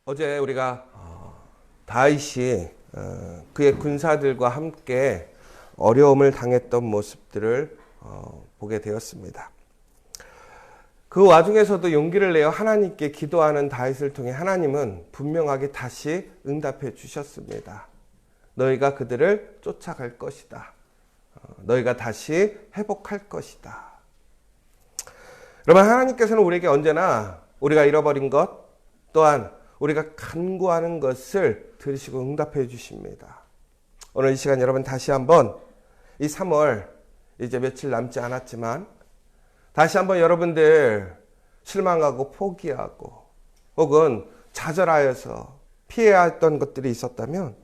어제 우리가 다윗이 그의 군사들과 함께 어려움을 당했던 모습들을 보게 되었습니다. 그 와중에서도 용기를 내어 하나님께 기도하는 다윗을 통해 하나님은 분명하게 다시 응답해 주셨습니다. 너희가 그들을 쫓아갈 것이다. 너희가 다시 회복할 것이다. 여러분, 하나님께서는 우리에게 언제나 우리가 잃어버린 것 또한 우리가 간구하는 것을 들으시고 응답해 주십니다. 오늘 이 시간 여러분 다시 한번 이 3월 이제 며칠 남지 않았지만 다시 한번 여러분들 실망하고 포기하고 혹은 좌절하여서 피해야 했던 것들이 있었다면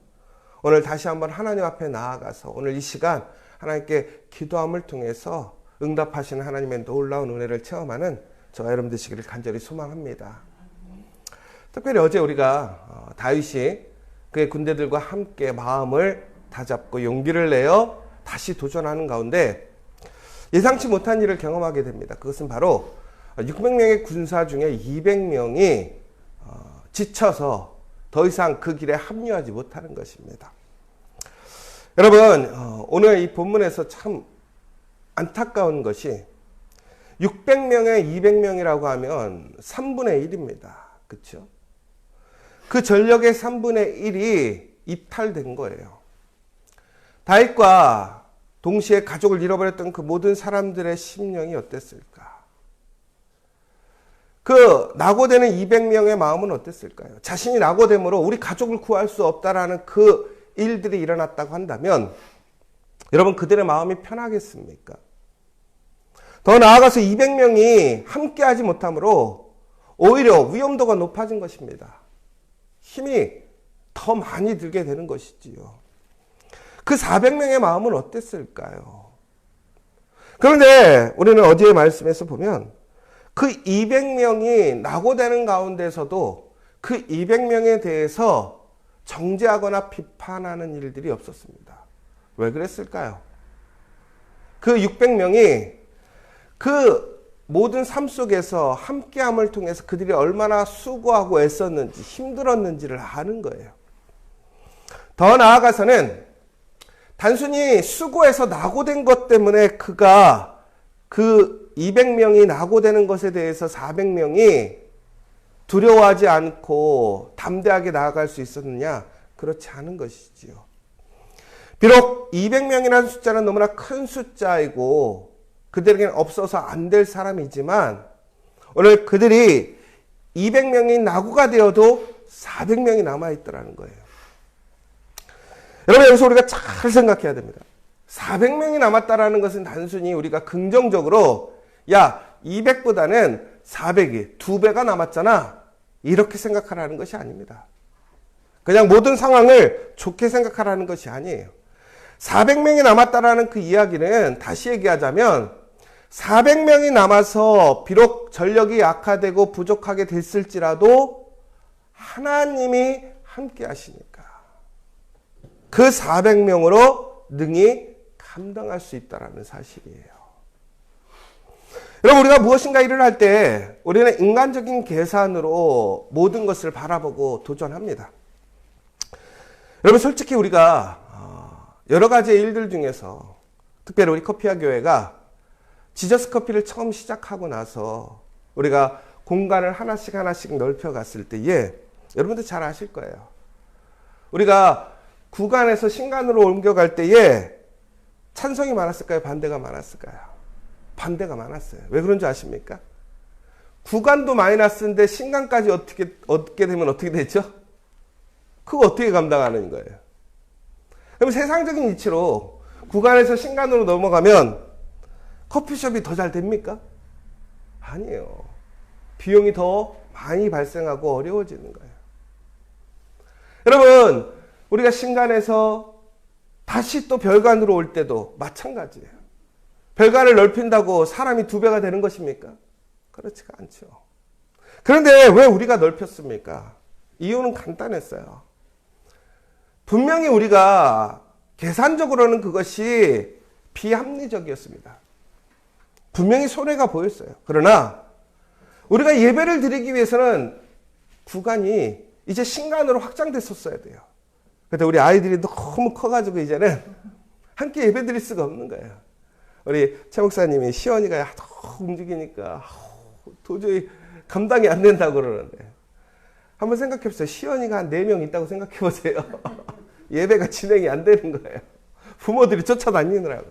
오늘 다시 한번 하나님 앞에 나아가서 오늘 이 시간 하나님께 기도함을 통해서 응답하시는 하나님의 놀라운 은혜를 체험하는 저와 여러분 되시기를 간절히 소망합니다. 특별히 어제 우리가 다윗이 그의 군대들과 함께 마음을 다잡고 용기를 내어 다시 도전하는 가운데 예상치 못한 일을 경험하게 됩니다. 그것은 바로 600명의 군사 중에 200명이 지쳐서 더 이상 그 길에 합류하지 못하는 것입니다. 여러분, 오늘 이 본문에서 참 안타까운 것이 600명에 200명이라고 하면 3분의 1입니다. 그렇죠? 그 전력의 3분의 1이 이탈된 거예요. 다윗과 동시에 가족을 잃어버렸던 그 모든 사람들의 심령이 어땠을까? 그 낙오되는 200명의 마음은 어땠을까요? 자신이 낙오됨으로 우리 가족을 구할 수 없다라는 그 일들이 일어났다고 한다면 여러분 그들의 마음이 편하겠습니까? 더 나아가서 200명이 함께하지 못하므로 오히려 위험도가 높아진 것입니다. 힘이 더 많이 들게 되는 것이지요. 그 400명의 마음은 어땠을까요? 그런데 우리는 어제의 말씀에서 보면 그 200명이 낙오되는 가운데서도 그 200명에 대해서 정죄하거나 비판하는 일들이 없었습니다. 왜 그랬을까요? 그 600명이 그 모든 삶 속에서 함께함을 통해서 그들이 얼마나 수고하고 애썼는지 힘들었는지를 아는 거예요. 더 나아가서는 단순히 수고해서 낙오된 것 때문에 그가 그 200명이 낙오되는 것에 대해서 400명이 두려워하지 않고 담대하게 나아갈 수 있었느냐? 그렇지 않은 것이지요. 비록 200명이라는 숫자는 너무나 큰 숫자이고 그들에게는 없어서 안 될 사람이지만 오늘 그들이 200명이 낙오가 되어도 400명이 남아있더라는 거예요. 여러분 여기서 우리가 잘 생각해야 됩니다. 400명이 남았다라는 것은 단순히 우리가 긍정적으로 야 200보다는 400이 2배가 남았잖아 이렇게 생각하라는 것이 아닙니다. 그냥 모든 상황을 좋게 생각하라는 것이 아니에요. 400명이 남았다라는 그 이야기는 다시 얘기하자면 400명이 남아서 비록 전력이 약화되고 부족하게 됐을지라도 하나님이 함께 하시니까 그 400명으로 능히 감당할 수 있다는 사실이에요. 여러분 우리가 무엇인가 일을 할 때 우리는 인간적인 계산으로 모든 것을 바라보고 도전합니다. 여러분 솔직히 우리가 여러 가지의 일들 중에서 특별히 우리 커피아 교회가 지저스 커피를 처음 시작하고 나서 우리가 공간을 하나씩 넓혀갔을 때에 여러분들 잘 아실 거예요. 우리가 구간에서 신간으로 옮겨갈 때에 찬성이 많았을까요? 반대가 많았을까요? 반대가 많았어요. 왜 그런지 아십니까? 구간도 마이너스인데 신간까지 얻게 되면 어떻게 되죠? 그거 어떻게 감당하는 거예요? 그럼 세상적인 이치로 구간에서 신간으로 넘어가면 커피숍이 더 잘 됩니까? 아니에요. 비용이 더 많이 발생하고 어려워지는 거예요. 여러분 우리가 신간에서 다시 또 별간으로 올 때도 마찬가지예요. 별간을 넓힌다고 사람이 2배가 되는 것입니까? 그렇지가 않죠. 그런데 왜 우리가 넓혔습니까? 이유는 간단했어요. 분명히 우리가 계산적으로는 그것이 비합리적이었습니다. 분명히 손해가 보였어요. 그러나 우리가 예배를 드리기 위해서는 구간이 이제 신간으로 확장됐었어야 돼요. 근데 우리 아이들이 너무 커가지고 이제는 함께 예배 드릴 수가 없는 거예요. 우리 최 목사님이 시연이가 너무 움직이니까 도저히 감당이 안 된다고 그러는데, 한번 생각해 보세요. 시연이가 한 4명 있다고 생각해 보세요. 예배가 진행이 안 되는 거예요. 부모들이 쫓아다니느라고.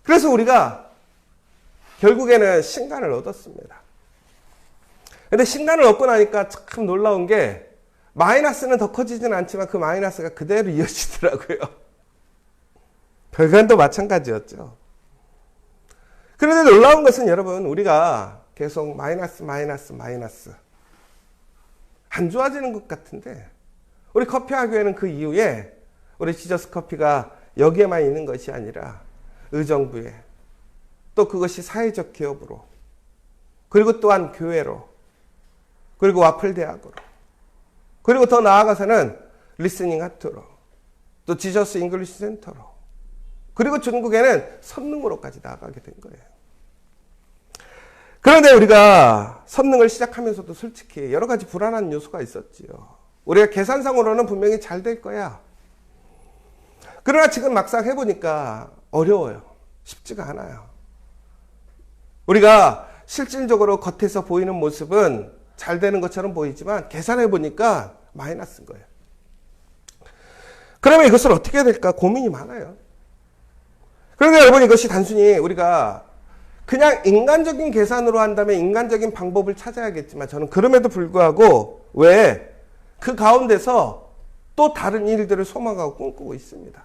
그래서 우리가 결국에는 신간을 얻었습니다. 근데 신간을 얻고 나니까 참 놀라운 게, 마이너스는 더 커지지는 않지만 그 마이너스가 그대로 이어지더라고요. 별간도 마찬가지였죠. 그런데 놀라운 것은 여러분, 우리가 계속 마이너스 안 좋아지는 것 같은데, 우리 커피와 교회는 그 이후에 우리 지저스 커피가 여기에만 있는 것이 아니라 의정부에, 또 그것이 사회적 기업으로, 그리고 또한 교회로, 그리고 와플대학으로, 그리고 더 나아가서는 리스닝 하트로, 또 지저스 잉글리시 센터로, 그리고 중국에는 선능으로까지 나아가게 된 거예요. 그런데 우리가 선능을 시작하면서도 솔직히 여러 가지 불안한 요소가 있었지요. 우리가 계산상으로는 분명히 잘 될 거야. 그러나 지금 막상 해보니까 어려워요. 쉽지가 않아요. 우리가 실질적으로 겉에서 보이는 모습은 잘 되는 것처럼 보이지만 계산해보니까 마이너스인 거예요. 그러면 이것을 어떻게 해야 될까 고민이 많아요. 그런데 여러분, 이것이 단순히 우리가 그냥 인간적인 계산으로 한다면 인간적인 방법을 찾아야겠지만, 저는 그럼에도 불구하고 왜 그 가운데서 또 다른 일들을 소망하고 꿈꾸고 있습니다.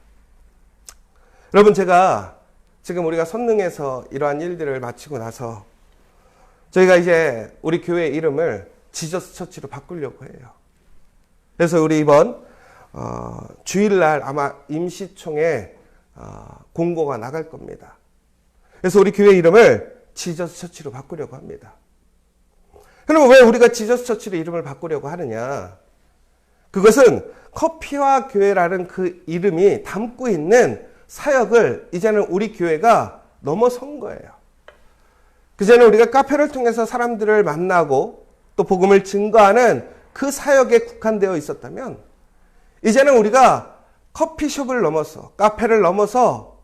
여러분, 제가 지금 우리가 선능에서 이러한 일들을 마치고 나서 저희가 이제 우리 교회 이름을 지저스 처치로 바꾸려고 해요. 그래서 우리 이번 주일날 아마 임시총회 공고가 나갈 겁니다. 그래서 우리 교회 이름을 지저스 처치로 바꾸려고 합니다. 그럼 왜 우리가 지저스 처치로 이름을 바꾸려고 하느냐? 그것은 커피와 교회라는 그 이름이 담고 있는 사역을 이제는 우리 교회가 넘어선 거예요. 그전에 우리가 카페를 통해서 사람들을 만나고 또 복음을 증거하는 그 사역에 국한되어 있었다면, 이제는 우리가 커피숍을 넘어서, 카페를 넘어서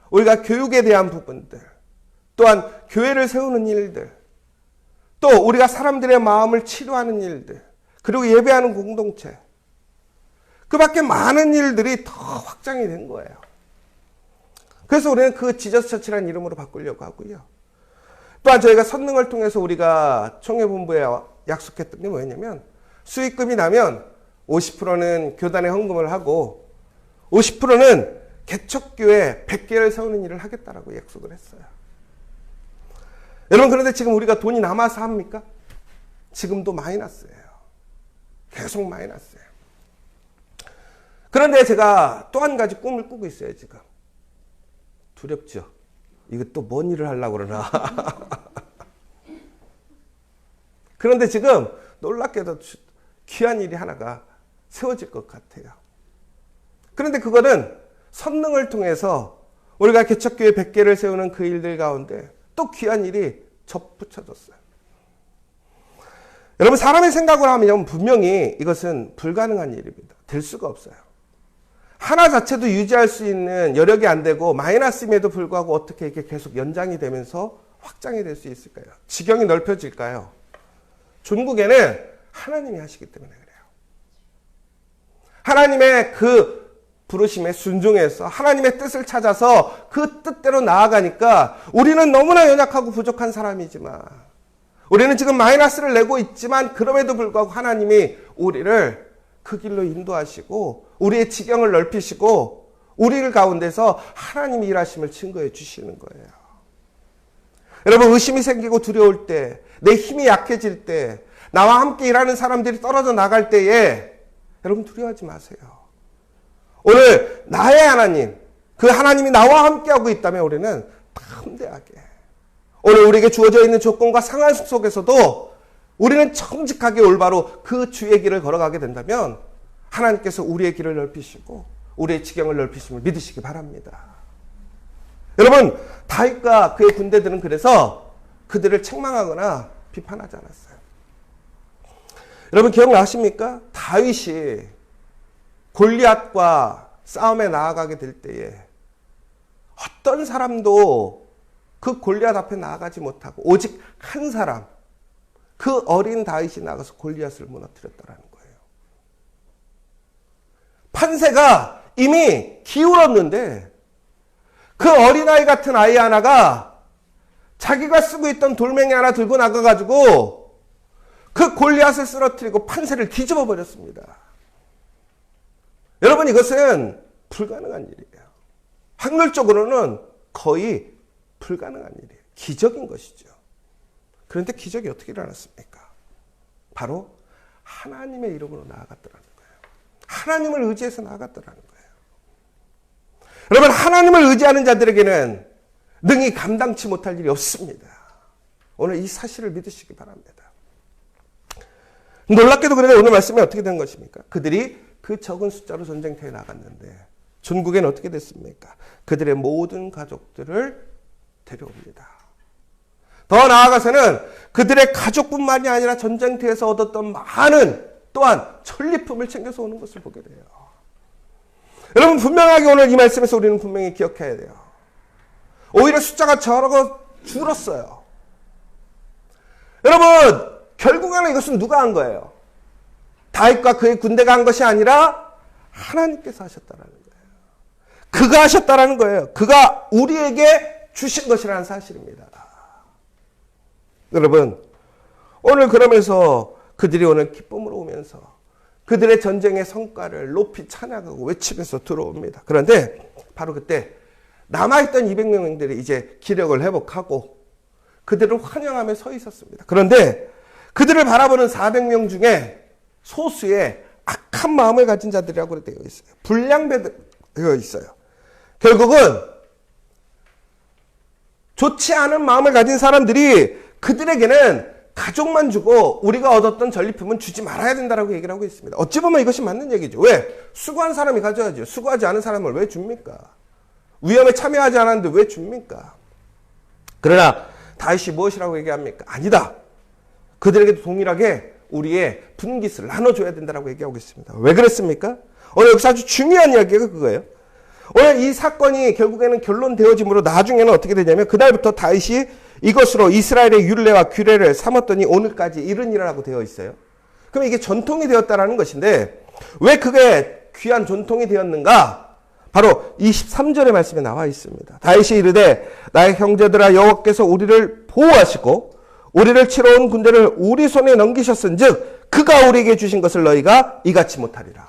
우리가 교육에 대한 부분들, 또한 교회를 세우는 일들, 또 우리가 사람들의 마음을 치료하는 일들, 그리고 예배하는 공동체, 그 밖에 많은 일들이 더 확장이 된 거예요. 그래서 우리는 그 지저스 처치라는 이름으로 바꾸려고 하고요. 또한 저희가 선능을 통해서 우리가 총회본부에 약속했던 게 뭐였냐면, 수익금이 나면 50%는 교단에 헌금을 하고 50%는 개척교회 100개를 세우는 일을 하겠다라고 약속을 했어요. 여러분, 그런데 지금 우리가 돈이 남아서 합니까? 지금도 마이너스예요. 계속 마이너스예요. 그런데 제가 또 한 가지 꿈을 꾸고 있어요, 지금. 두렵죠? 이거 또 뭔 일을 하려고 그러나. 그런데 지금 놀랍게도 귀한 일이 하나가 세워질 것 같아요. 그런데 그거는 선능을 통해서 우리가 개척교회 100개를 세우는 그 일들 가운데 또 귀한 일이 접붙여졌어요. 여러분, 사람의 생각을 하면 분명히 이것은 불가능한 일입니다. 될 수가 없어요. 하나 자체도 유지할 수 있는 여력이 안 되고 마이너스임에도 불구하고 어떻게 이렇게 계속 연장이 되면서 확장이 될 수 있을까요? 지경이 넓혀질까요? 종국에는 하나님이 하시기 때문에 그래요. 하나님의 그 부르심에 순종해서 하나님의 뜻을 찾아서 그 뜻대로 나아가니까 우리는 너무나 연약하고 부족한 사람이지만, 우리는 지금 마이너스를 내고 있지만 그럼에도 불구하고 하나님이 우리를 그 길로 인도하시고 우리의 지경을 넓히시고 우리를 가운데서 하나님이 일하심을 증거해 주시는 거예요. 여러분, 의심이 생기고 두려울 때, 내 힘이 약해질 때, 나와 함께 일하는 사람들이 떨어져 나갈 때에 여러분 두려워하지 마세요. 오늘 나의 하나님, 그 하나님이 나와 함께하고 있다면 우리는 담대하게, 오늘 우리에게 주어져 있는 조건과 상황 속에서도 우리는 정직하게 올바로 그 주의 길을 걸어가게 된다면 하나님께서 우리의 길을 넓히시고 우리의 지경을 넓히심을 믿으시기 바랍니다. 여러분, 다윗과 그의 군대들은 그래서 그들을 책망하거나 비판하지 않았어요. 여러분 기억나십니까? 다윗이 골리앗과 싸움에 나아가게 될 때에 어떤 사람도 그 골리앗 앞에 나아가지 못하고 오직 한 사람, 그 어린 다윗이 나가서 골리앗을 무너뜨렸다라는 거예요. 판세가 이미 기울었는데 그 어린아이 같은 아이 하나가 자기가 쓰고 있던 돌멩이 하나 들고 나가가지고 그 골리앗을 쓰러뜨리고 판세를 뒤집어 버렸습니다. 여러분 이것은 불가능한 일이에요. 확률적으로는 거의 불가능한 일이에요. 기적인 것이죠. 그런데 기적이 어떻게 일어났습니까? 바로 하나님의 이름으로 나아갔더라는 거예요. 하나님을 의지해서 나아갔더라는 거예요. 여러분 하나님을 의지하는 자들에게는 능히 감당치 못할 일이 없습니다. 오늘 이 사실을 믿으시기 바랍니다. 놀랍게도 그런데 오늘 말씀이 어떻게 된 것입니까? 그들이 그 적은 숫자로 전쟁터에 나갔는데 전국에는 어떻게 됐습니까? 그들의 모든 가족들을 데려옵니다. 더 나아가서는 그들의 가족뿐만이 아니라 전쟁터에서 얻었던 많은 또한 전리품을 챙겨서 오는 것을 보게 돼요. 여러분 분명하게 오늘 이 말씀에서 우리는 분명히 기억해야 돼요. 오히려 숫자가 줄었어요. 여러분 결국에는 이것은 누가 한 거예요? 다윗과 그의 군대가 한 것이 아니라 하나님께서 하셨다라는 거예요. 그가 하셨다라는 거예요. 그가 우리에게 주신 것이라는 사실입니다. 여러분 오늘 그러면서 그들이 오늘 기쁨으로 오면서 그들의 전쟁의 성과를 높이 찬양하고 외치면서 들어옵니다. 그런데 바로 그때 남아있던 200명들이 이제 기력을 회복하고 그들을 환영하며 서 있었습니다. 그런데 그들을 바라보는 400명 중에 소수의 악한 마음을 가진 자들이라고 되어 있어요. 불량배되어 있어요. 결국은 좋지 않은 마음을 가진 사람들이 그들에게는 가족만 주고 우리가 얻었던 전리품은 주지 말아야 된다고 얘기를 하고 있습니다. 어찌 보면 이것이 맞는 얘기죠. 왜? 수고한 사람이 가져야죠. 수고하지 않은 사람을 왜 줍니까? 위험에 참여하지 않았는데 왜 줍니까? 그러나 다윗이 무엇이라고 얘기합니까? 아니다. 그들에게도 동일하게 우리의 분깃을 나눠줘야 된다고 얘기하고 있습니다. 왜 그랬습니까? 오늘 여기서 아주 중요한 이야기가 그거예요. 오늘 이 사건이 결국에는 결론되어짐으로 나중에는 어떻게 되냐면 그날부터 다윗이 이것으로 이스라엘의 율례와 규례를 삼았더니 오늘까지 이른 일이라고 되어 있어요. 그럼 이게 전통이 되었다라는 것인데 왜 그게 귀한 전통이 되었는가? 바로 23절의 말씀에 나와 있습니다. 다윗이 이르되 나의 형제들아 여호와께서 우리를 보호하시고 우리를 치러 온 군대를 우리 손에 넘기셨은즉 그가 우리에게 주신 것을 너희가 이같이 못하리라.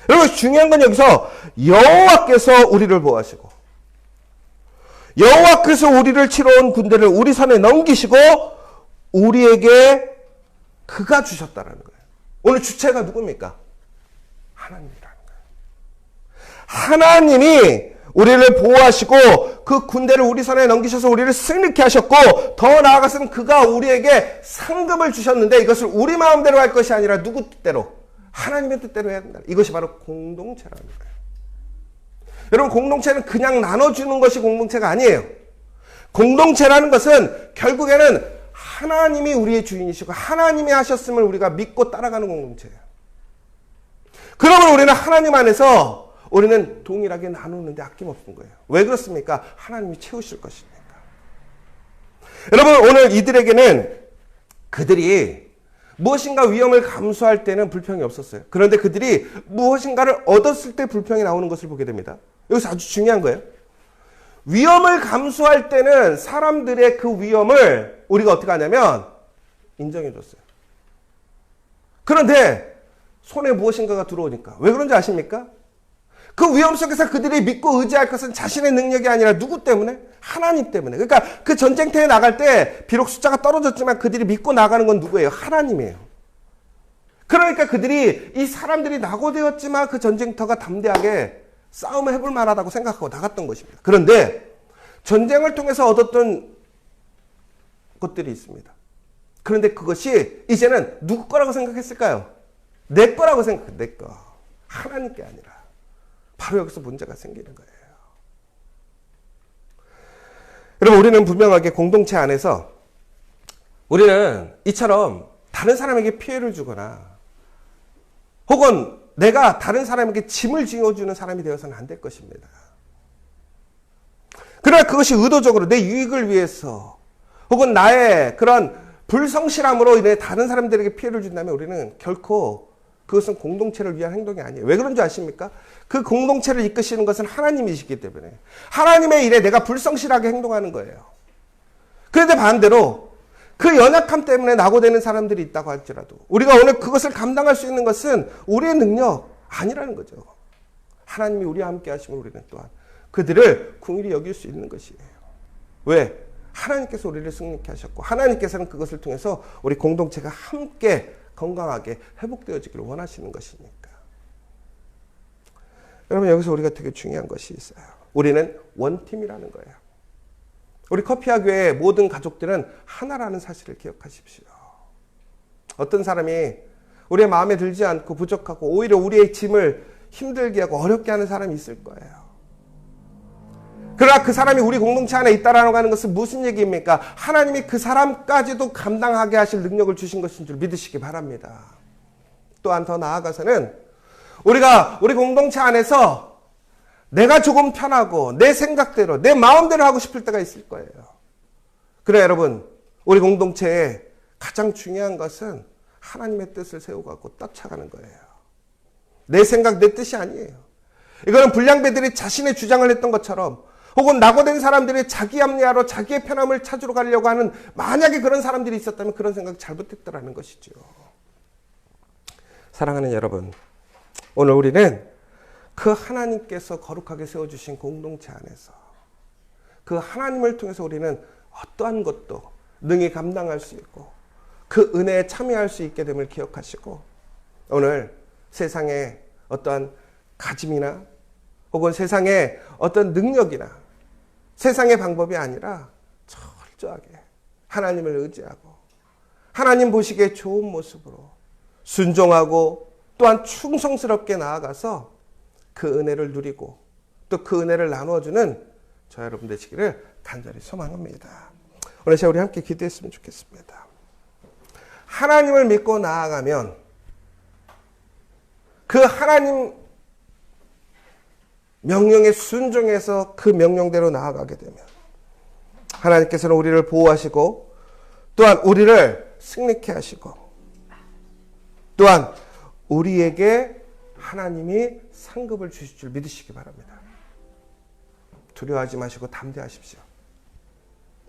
여러분 중요한 건 여기서 여호와께서 우리를 보호하시고 여호와께서 우리를 치러 온 군대를 우리 손에 넘기시고 우리에게 그가 주셨다라는 거예요. 오늘 주체가 누굽니까? 하나님이라는 거예요. 하나님이 우리를 보호하시고 그 군대를 우리 손에 넘기셔서 우리를 승리케 하셨고 더 나아가서는 그가 우리에게 상급을 주셨는데 이것을 우리 마음대로 할 것이 아니라 누구 뜻대로? 하나님의 뜻대로 해야 된다. 이것이 바로 공동체라는 거예요. 여러분 공동체는 그냥 나눠주는 것이 공동체가 아니에요. 공동체라는 것은 결국에는 하나님이 우리의 주인이시고 하나님이 하셨음을 우리가 믿고 따라가는 공동체예요. 그러면 우리는 하나님 안에서 우리는 동일하게 나누는데 아낌없는 거예요. 왜 그렇습니까? 하나님이 채우실 것이니까. 여러분 오늘 이들에게는 그들이 무엇인가 위험을 감수할 때는 불평이 없었어요. 그런데 그들이 무엇인가를 얻었을 때 불평이 나오는 것을 보게 됩니다. 여기서 아주 중요한 거예요. 위험을 감수할 때는 사람들의 그 위험을 우리가 어떻게 하냐면 인정해 줬어요. 그런데 손에 무엇인가가 들어오니까 왜 그런지 아십니까? 그 위험 속에서 그들이 믿고 의지할 것은 자신의 능력이 아니라 누구 때문에? 하나님 때문에. 그러니까 그 전쟁터에 나갈 때 비록 숫자가 떨어졌지만 그들이 믿고 나가는 건 누구예요? 하나님이에요. 그러니까 그들이 이 사람들이 낙오되었지만 그 전쟁터가 담대하게 싸움을 해볼 만하다고 생각하고 나갔던 것입니다. 그런데 전쟁을 통해서 얻었던 것들이 있습니다. 그런데 그것이 이제는 누구 거라고 생각했을까요? 내 거라고 생각해요. 내 거. 하나님께 아니라. 바로 여기서 문제가 생기는 거예요. 여러분 우리는 분명하게 공동체 안에서 우리는 이처럼 다른 사람에게 피해를 주거나 혹은 내가 다른 사람에게 짐을 지어주는 사람이 되어서는 안 될 것입니다. 그러나 그것이 의도적으로 내 유익을 위해서 혹은 나의 그런 불성실함으로 인해 다른 사람들에게 피해를 준다면 우리는 결코 그것은 공동체를 위한 행동이 아니에요. 왜 그런 줄 아십니까? 그 공동체를 이끄시는 것은 하나님이시기 때문에 하나님의 일에 내가 불성실하게 행동하는 거예요. 그런데 반대로 그 연약함 때문에 낙오되는 사람들이 있다고 할지라도 우리가 오늘 그것을 감당할 수 있는 것은 우리의 능력 아니라는 거죠. 하나님이 우리와 함께 하시면 우리는 또한 그들을 긍휼히 여길 수 있는 것이에요. 왜? 하나님께서 우리를 승리케 하셨고 하나님께서는 그것을 통해서 우리 공동체가 함께 건강하게 회복되어지기를 원하시는 것이니까. 여러분 여기서 우리가 되게 중요한 것이 있어요. 우리는 원팀이라는 거예요. 우리 커피와 교회의 모든 가족들은 하나라는 사실을 기억하십시오. 어떤 사람이 우리의 마음에 들지 않고 부족하고 오히려 우리의 짐을 힘들게 하고 어렵게 하는 사람이 있을 거예요. 그러나 그 사람이 우리 공동체 안에 있다라고 하는 것은 무슨 얘기입니까? 하나님이 그 사람까지도 감당하게 하실 능력을 주신 것인 줄 믿으시기 바랍니다. 또한 더 나아가서는 우리가 우리 공동체 안에서 내가 조금 편하고 내 생각대로 내 마음대로 하고 싶을 때가 있을 거예요. 그래 여러분 우리 공동체에 가장 중요한 것은 하나님의 뜻을 세우고 쫓아가는 거예요. 내 생각 내 뜻이 아니에요. 이거는 불량배들이 자신의 주장을 했던 것처럼 혹은 낙오된 사람들이 자기 합리화로 자기의 편함을 찾으러 가려고 하는 만약에 그런 사람들이 있었다면 그런 생각 잘못했더라는 것이죠. 사랑하는 여러분, 오늘 우리는 그 하나님께서 거룩하게 세워주신 공동체 안에서 그 하나님을 통해서 우리는 어떠한 것도 능히 감당할 수 있고 그 은혜에 참여할 수 있게 됨을 기억하시고 오늘 세상에 어떠한 가짐이나 혹은 세상의 어떤 능력이나 세상의 방법이 아니라 철저하게 하나님을 의지하고 하나님 보시기에 좋은 모습으로 순종하고 또한 충성스럽게 나아가서 그 은혜를 누리고 또 그 은혜를 나누어주는 저 여러분 되시기를 간절히 소망합니다. 오늘 우리 함께 기도했으면 좋겠습니다. 하나님을 믿고 나아가면 그 하나님 명령에 순종해서 그 명령대로 나아가게 되면 하나님께서는 우리를 보호하시고 또한 우리를 승리케 하시고 또한 우리에게 하나님이 상급을 주실 줄 믿으시기 바랍니다. 두려워하지 마시고 담대하십시오.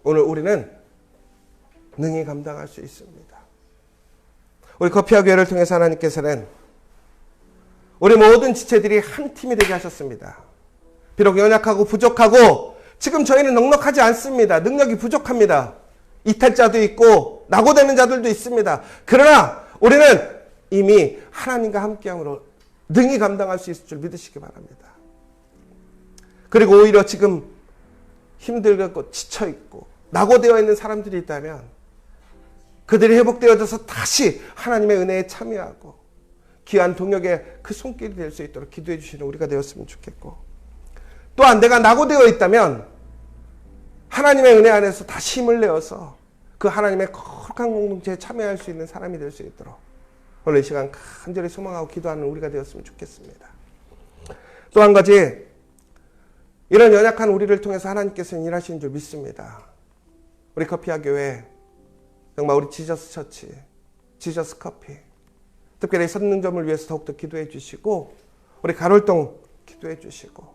오늘 우리는 능히 감당할 수 있습니다. 우리 커피와 교회를 통해서 하나님께서는 우리 모든 지체들이 한 팀이 되게 하셨습니다. 비록 연약하고 부족하고 지금 저희는 넉넉하지 않습니다. 능력이 부족합니다. 이탈자도 있고 낙오되는 자들도 있습니다. 그러나 우리는 이미 하나님과 함께함으로 능히 감당할 수 있을 줄 믿으시기 바랍니다. 그리고 오히려 지금 힘들고 지쳐있고 낙오되어 있는 사람들이 있다면 그들이 회복되어져서 다시 하나님의 은혜에 참여하고 귀한 동역의 그 손길이 될 수 있도록 기도해 주시는 우리가 되었으면 좋겠고 또한 내가 낙오되어 있다면 하나님의 은혜 안에서 다시 힘을 내어서 그 하나님의 거룩한 공동체에 참여할 수 있는 사람이 될 수 있도록 오늘 이 시간 간절히 소망하고 기도하는 우리가 되었으면 좋겠습니다. 또 한 가지 이런 연약한 우리를 통해서 하나님께서는 일하시는 줄 믿습니다. 우리 커피와 교회 정말 우리 지저스 처치 지저스 커피 특별히 선능점을 위해서 더욱더 기도해 주시고 우리 가롤동 기도해 주시고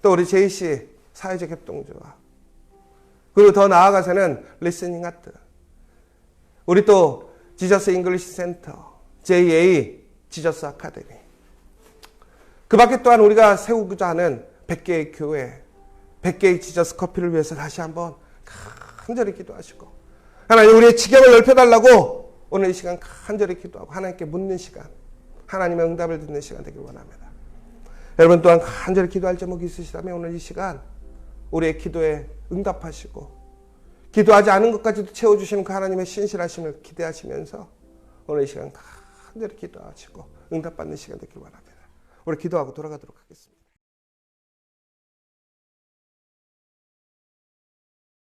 또 우리 JC 사회적 협동조합 그리고 더 나아가서는 리스닝 하트 우리 또 지저스 잉글리시 센터 JA 지저스 아카데미 그 밖에 또한 우리가 세우고자 하는 100개의 교회 100개의 지저스 커피를 위해서 다시 한번 간절히 기도하시고 하나님 우리의 지경을 넓혀달라고 오늘 이 시간 간절히 기도하고 하나님께 묻는 시간 하나님의 응답을 듣는 시간 되길 원합니다. 여러분 또한 간절히 기도할 제목이 있으시다면 오늘 이 시간 우리의 기도에 응답하시고 기도하지 않은 것까지도 채워주시는 그 하나님의 신실하심을 기대하시면서 오늘 이 시간 간절히 기도하시고 응답받는 시간 되길 원합니다. 우리 기도하고 돌아가도록 하겠습니다.